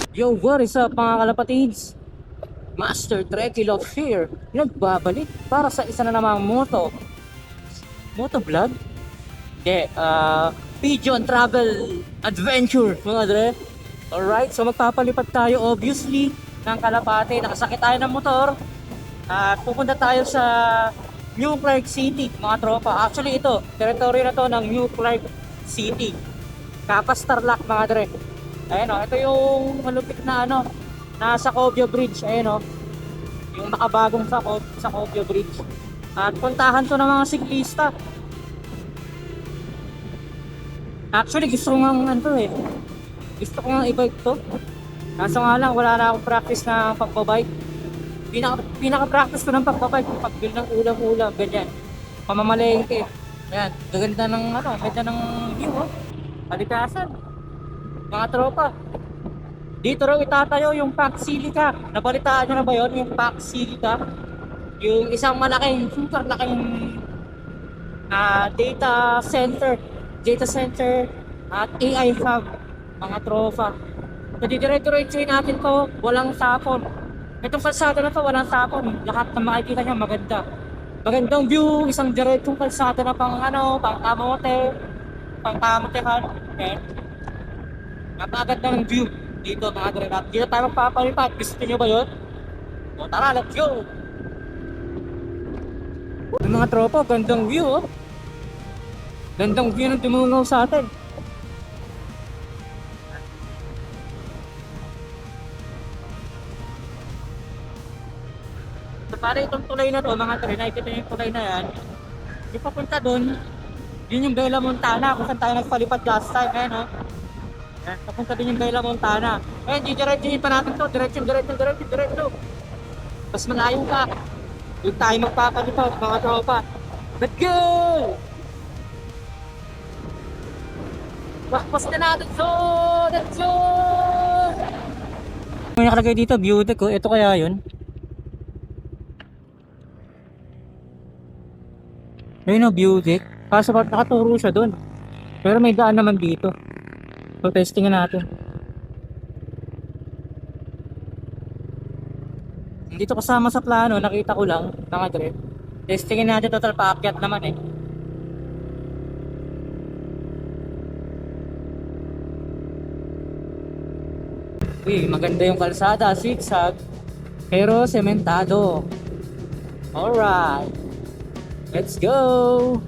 Yo, what is up mga kalapatids? Master Trekkie Love Fear nagbabalik para sa isa na namang Motovlog? Hindi, Pigeon Travel Adventure mga dre. Alright, so magpapalipad tayo obviously ng Kalapate. Nakasakit tayo ng motor at pupunta tayo sa New Clark City mga tropa. Actually ito, territory na to ng New Clark City. Kapas Tarlac mga dre. Ayan o, ito yung malupit na nasa Cobia Bridge. Ayan o, yung nakabagong sa Cobia Bridge. At puntahan to ng mga siklista. Actually gusto ko nga gusto ko nga i-bike to. Kaso nga lang wala na akong practice na pagbabike. Pinaka-practice ko ng pagbabike, pagbil ng ulam-ulam, ganyan. Pamamalengke. Ayan, ganda ng view oh. Palikasan, mga tropa. Dito raw itatayo yung Pax Silica. Nabalitaan nyo na ba yun? Yung Pax Silica? Yung isang super laking data center at AI hub, mga tropa. So didire-diretsuhin natin to, walang sapon. Itong kalsada na to, walang sapon. Lahat na makikita nyo maganda. Magandang view, isang diretsong kalsada na pang kamote, pang kamotehan. Okay. Napaganda ng view dito mga dre. Dito tayo magpapalipat. Gusto nyo ba yun? O tara, let's go! Yung mga tropa, gandang view oh. Gandang view ng tumungaw sa atin. So para itong tulay na to, mga dre, nakikita yung tulay na yan. Yung papunta dun, yun yung Bella Montana kung saan tayo nagpalipad last time. Ayan oh. Ayan, papunta din yung Bella Montana. Ayan, diretsuhin pa natin to. Diretso. Mas malayo pa. Yung tayo magpapalipad, mga tropa. Let's go! Wakpas na natin, so let's go! May nakalagay dito, view deck oh. Ito kaya yun? Ayun o, view deck. Kaso nakaturo siya doon. Pero may daan naman dito. So testingin natin. Dito kasama sa plano, nakita ko lang, mga dre. Testingin natin, total paakyat naman eh. Uy, maganda yung kalsada, zigzag. Pero sementado. Alright. Let's go!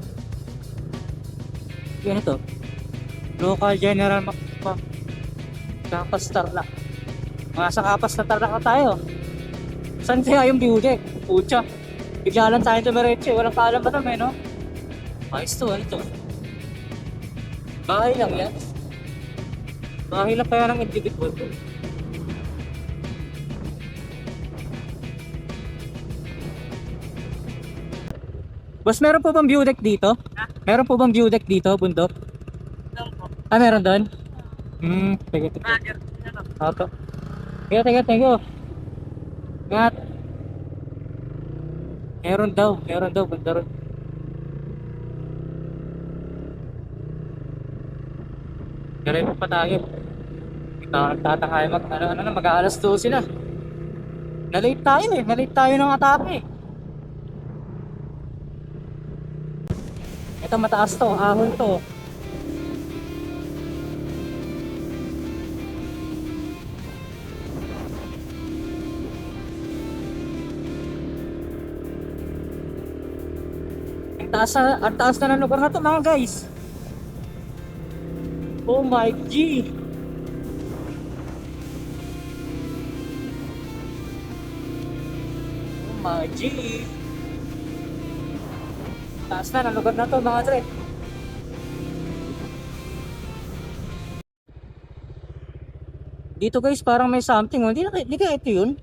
Ano to? Local General Makpa. Kapas Tarlac. Mga sa Kapas na Tarlac na tayo. Saan kaya yung view deck? Pucha. Bigla lang tayo tumiretso. Walang kaalam ba naman, no? Ayos to, ano to? Bahay lang yan. Bahay lang kaya ng individual. Boss, meron po bang view deck dito? Meron po bang view deck dito, bundok? Ah, meron doon? Sige. Opo. Thank you. Ingat. Meron daw, banda ron. Kaya pa tayo. Nagtatakayo mag-aalas 12 na. Nalate tayo ng atake. Ito mataas to, ahon to. Ang taas na ng lugar na to mga guys. Oh my G. Oh my G. Taas na ng lugar na to mga dre. Dito guys parang may something. Hindi kaya ito yun.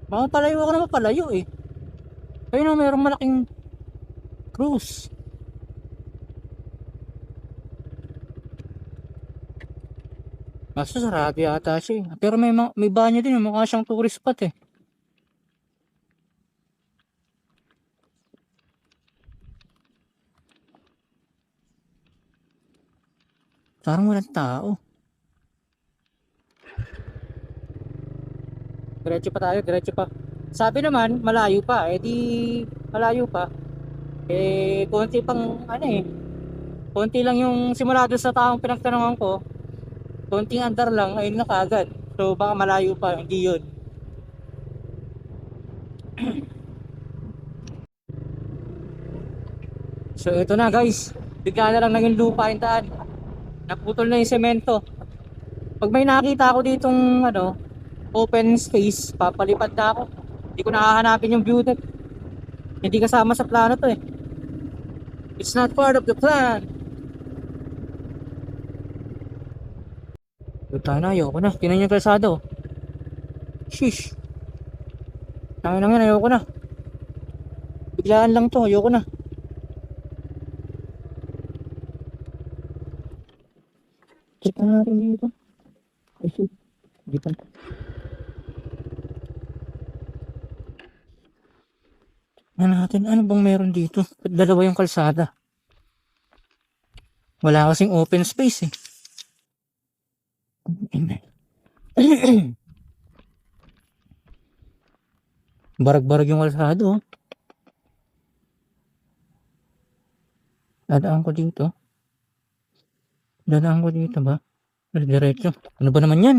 Mapapalayo ako na mapalayo eh. Ayun o, mayroong malaking cruise. Basta sarado yata siya eh. Pero may banyo din, mukha siyang tourist spot eh. Parang walang tao. Diretso pa tayo, diretso pa. Sabi naman, malayo pa. Eh di, malayo pa. Eh, konti pang, ano eh. Konti lang yung simula doon sa taong pinagtanungan ko. Konting andar lang, ayun na kaagad. So, baka malayo pa, hindi yun. So, ito na guys. Bigla na lang naging lupa yung daan. Naputol na yung semento. Pag may nakita ako ditong, ano, open space, papalipad na ako. Hindi ko nakahanapin yung view deck. Hindi kasama sa plano to eh. It's not part of the plan. Puta na, ayoko na. Tinan yung kalsada oh. Shish. Tangin na yan, ayoko na. Biglaan lang to, ayoko na. Check na natin dito. Ay shit. Hindi pa. Ano natin, ano bang meron dito? Dalawa yung kalsada. Wala kasing open space eh. Barag-barag yung kalsada oh. Dadaan ko dito. Dadaan ko dito ba? Diretso. Ano ba naman yan?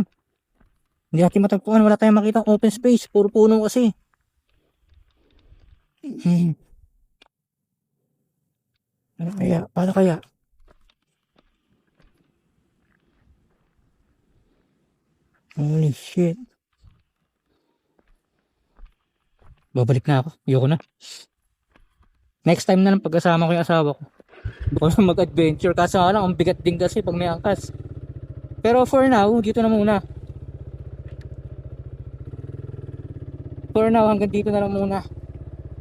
Hindi natin matagpuan. Wala tayong makita open space. Puro puno kasi. Ano kaya? Paano kaya? Holy shit. Babalik na ako. Ayoko na. Next time na lang pagkasama ko yung asawa ko. Baka mag-adventure. Kaso nga lang, ang bigat din kasi pag may angkas. Pero for now, dito na muna. For now, hanggang dito na lang muna.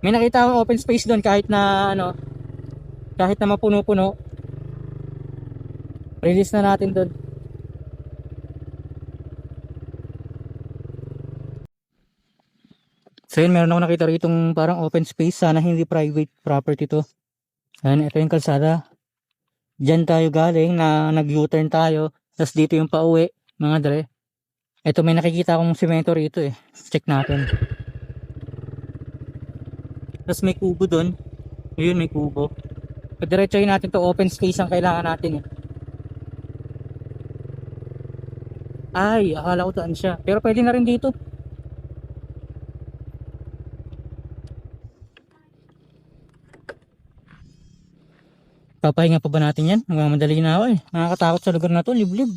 May nakita akong open space doon kahit na ano, kahit na mapuno-puno. Release na natin doon. So yun, meron ako nakita ritong parang open space. Sana hindi private property to. Ayan, ito yung kalsada. Diyan tayo galing na nag-U-turn tayo. Tapos dito yung pauwi, mga dre. Ito may nakikita akong semento rito eh. Check natin. Tapos may kubo doon. Ayun, may kubo. Diretsohin natin to, open space ang kailangan natin eh. Ay, akala ko taan siya. Pero pwede na rin dito. Papahinga pa ba natin yan? Magmamadali na ako eh. Nakakatakot sa lugar na to, liblib.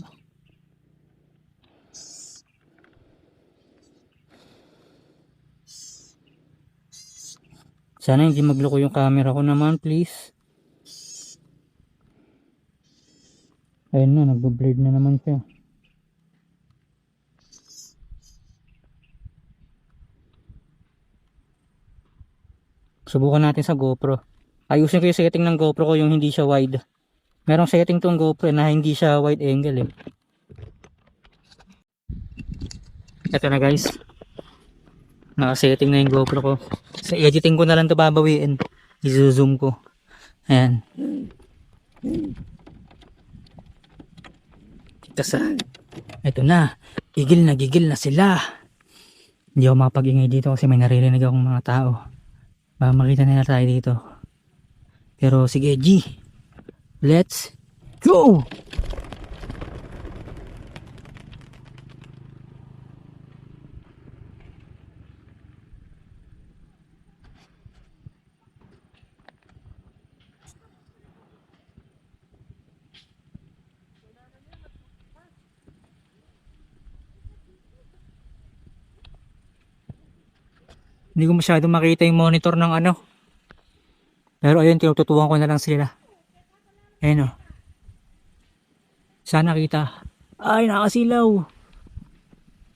Sana hindi magloko yung camera ko naman, please. Ayun na, nagbo-blurred na naman siya. Subukan natin sa GoPro. Ayusin ko yung setting ng GoPro ko yung hindi siya wide. Merong setting tong GoPro na hindi siya wide angle eh. Ito na guys. Naka-setting na yung GoPro ko. Sa editing ko na lang ito babawiin. I-zoom ko. Ayan. Ito na. Gigil na sila. Hindi ako makapag-ingay dito kasi may naririnig akong mga tao. Baka makita nila tayo dito. Pero sige G. Let's go! Hindi ko masyado makita yung monitor ng ano. Pero ayun, tinututuan ko na lang sila. Ayun o. Sana kita. Ay, nakasilaw.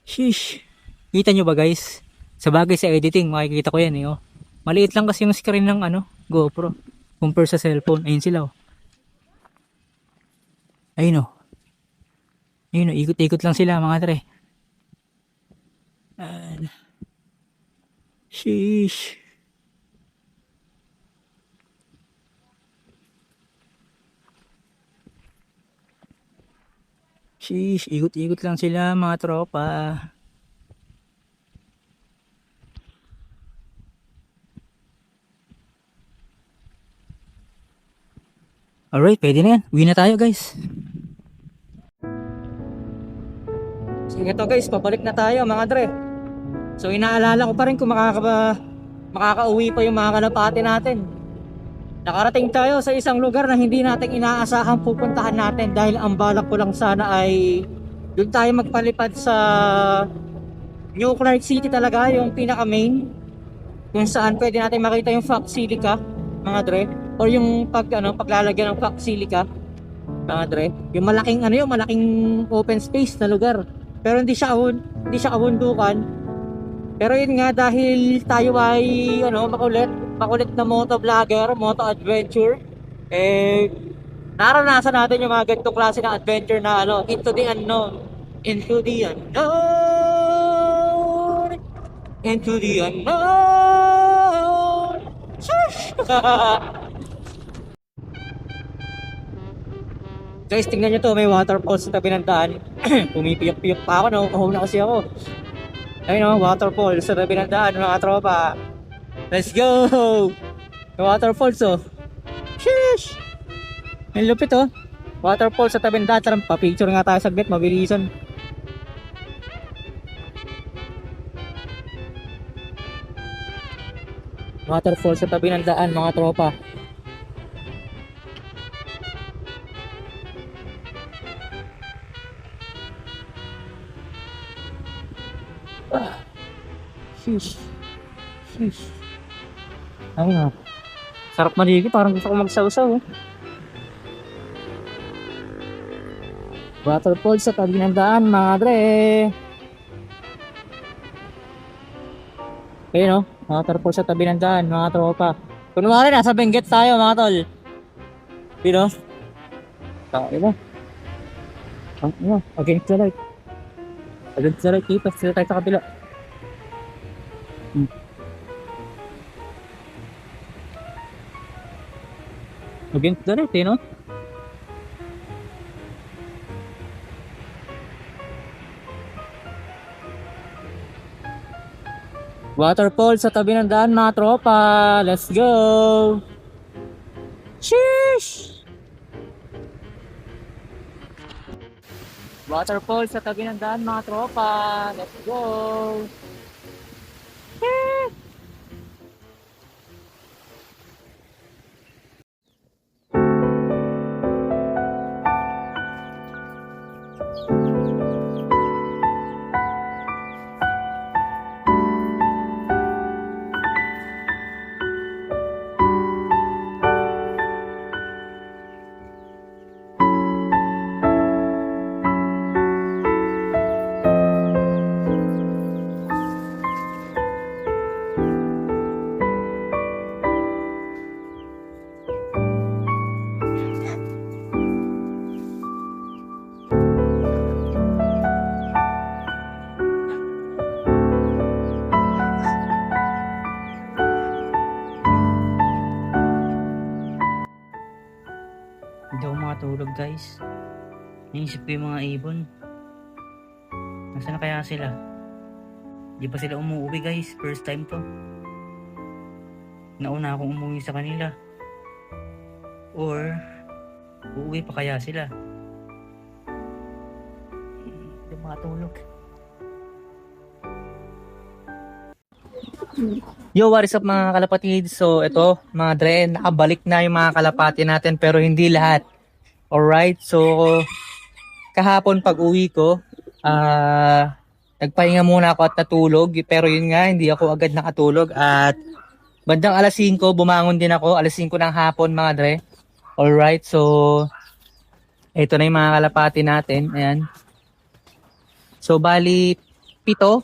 Sheesh. Kita nyo ba guys? Sa bagay sa editing, makikita ko yan eh. Oh. Maliit lang kasi yung screen ng ano, GoPro. Compare sa cellphone. Ayun sila oh. Ayun oh. Ayun oh, ikot-ikot lang sila mga tre. Sheesh. Sheesh, ikot-ikot lang sila mga tropa. Alright, pwede na yan. Uwi na tayo guys. So ito guys, pabalik na tayo mga dre. So inaalala ko pa rin kung makakauwi pa yung mga kalapati natin. Nakarating tayo sa isang lugar na hindi natin inaasahang pupuntahan natin dahil ang balak ko lang sana ay doon tayo magpalipad sa New Clark City talaga, yung pinaka main kung saan pwede natin makita yung Fox Silica mga dre, or yung paglalagyan ng Fox Silica mga dre, yung malaking yung malaking open space na lugar, pero hindi siya kabundukan. Pero yun nga, dahil tayo ay makulit na moto vlogger, moto adventure, naranasan natin yung mga ganitong klase ng adventure na into the unknown, into the unknown, into the unknown. Shush! Guys, tingnan nyo to, may waterfalls sa tabi ng daan. Pumipiyok-piyok pa ako, nakukahol na kasi ako. Ayun waterfalls sa tabi ng daan mga tropa. Let's go! May waterfalls Sheesh! May lupit waterfalls sa tabi ng daan. Tara, pa-picture nga tayo saglit, mabilisan. Waterfalls sa tabi ng daan mga tropa. Sheesh. Sheesh. Ayun sarap maligo, parang gusto ko magsaw-saw Waterfalls sa tabi ng daan mga dre. Ayun waterfalls sa tabi ng daan mga tropa. Kunwari nasa Benguet tayo mga tol. Ayun tayo ba? Against the light. Against the light, kita sila tayo sa kabila. Against the light Waterfall sa tabi ng daan mga tropa. Let's go! Sheesh! Waterfall sa tabi ng daan mga tropa. Let's go! Sheesh! Hindi ako makatulog guys. Naisip ko yung mga ibon. Nasaan na kaya sila? Di pa sila umuwi guys. First time to. Nauna akong umuwi sa kanila. Or uuwi pa kaya sila? Hindi ako makatulog. Yo, what is up mga kalapatid? So ito mga dre, nakabalik na yung mga kalapati natin pero hindi lahat. Alright, so kahapon pag uwi ko, nagpahinga muna ako at natulog. Pero yun nga, hindi ako agad nakatulog. At bandang alas 5, bumangon din ako. Alas 5 ng hapon mga dre. Alright, so ito na yung mga kalapati natin. Ayan. So bali, pito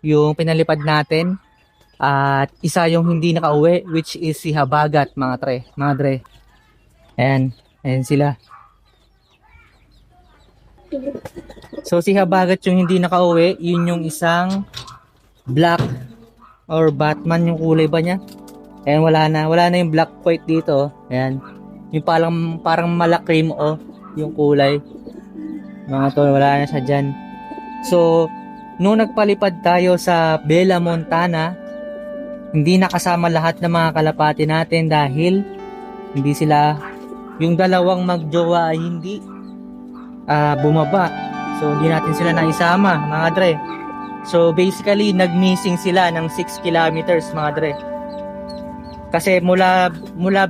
yung pinalipad natin. At isa yung hindi nakauwi, which is si Habagat mga dre. Ayan sila. So si Habagat yung hindi nakauwi, yun yung isang black or Batman yung kulay ba niya. Ayan, wala na yung black white dito. Ayan, yung parang malakrim yung kulay. Mga tol, wala na siya dyan. So nung nagpalipad tayo sa Bella Montana, hindi nakasama lahat ng mga kalapati natin dahil hindi sila yung dalawang magjowa ay hindi bumaba. So hindi natin sila naisama mga dre. So basically nag-missing sila ng 6 kilometers mga dre. Kasi mula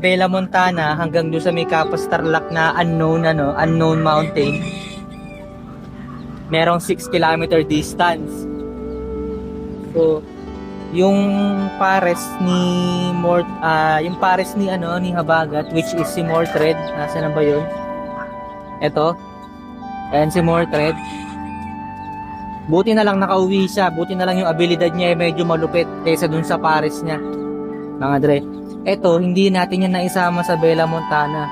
Bella Montana hanggang doon sa may Capas Tarlac na unknown mountain, merong 6 kilometer distance. So yung pares ni ni Habagat, which is si Mortred, nasaan na ba yun? Eto, ayan si Mortred. Buti na lang nakauwi siya, buti na lang yung abilidad niya ay medyo malupit kaysa dun sa pares niya mga dre. Eto, hindi natin yan naisama sa Bella Montana,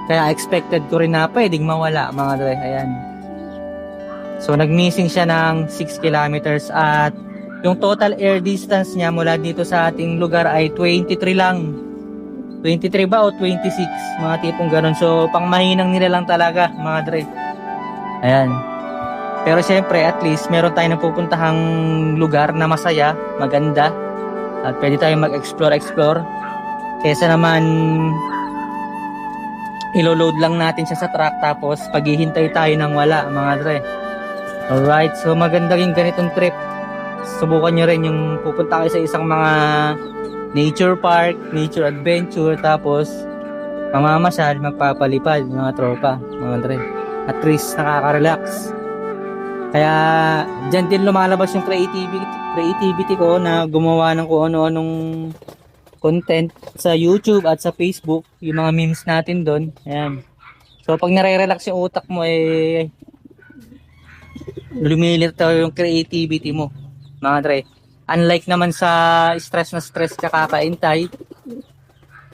kaya expected ko rin na pwedeng mawala mga dre. Ayan, so nag-missing siya ng 6 kilometers at yung total air distance niya mula dito sa ating lugar ay 23 lang. 23 ba o 26? Mga tipong ganun. So pangmahinang nila lang talaga mga dre. Ayan. Pero syempre at least meron tayong napupuntahang lugar na masaya, maganda, at pwede tayong mag-explore kesa naman ilo-load lang natin siya sa truck tapos paghihintay tayo ng wala mga dre. Alright, so maganda rin ganitong trip. Subukan nyo rin yung pupunta kayo sa isang mga nature park, nature adventure, tapos mamamasyal, magpapalipad mga tropa, mga dre. At least nakaka-relax. Kaya dyan din lumalabas yung creativity ko na gumawa ng kung ano-anong content sa YouTube at sa Facebook, yung mga memes natin doon. Ayan. So pag nare-relax yung utak mo lumilitaw yung creativity mo mga dre. Unlike naman sa stress ka kakaintay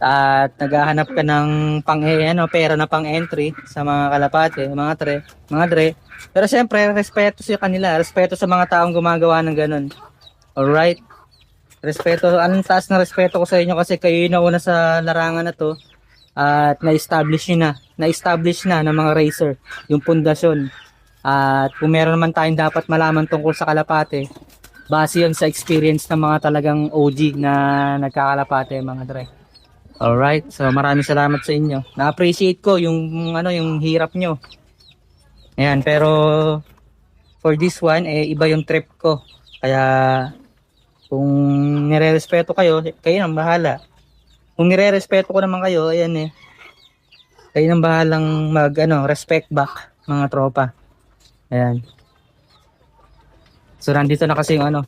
at naghahanap ka ng pera na pang entry sa mga kalapate, mga dre. Pero syempre, respeto sa kanila, respeto sa mga taong gumagawa ng ganun. Alright? Respeto, anong taas na respeto ko sa inyo kasi kayo yung nauna sa larangan na to at na-establish na ng mga racer yung pundasyon. At kung meron naman tayong dapat malaman tungkol sa kalapate, base yun sa experience ng mga talagang OG na nagkakalapate mga dre. Alright, so maraming salamat sa inyo. Na-appreciate ko yung hirap nyo. Ayan, pero for this one, iba yung trip ko. Kaya kung nire-respeto kayo nang bahala. Kung nire-respeto ko naman kayo, ayan kayo nang bahalang respect back mga tropa. Ayan. So nandito na kasi yung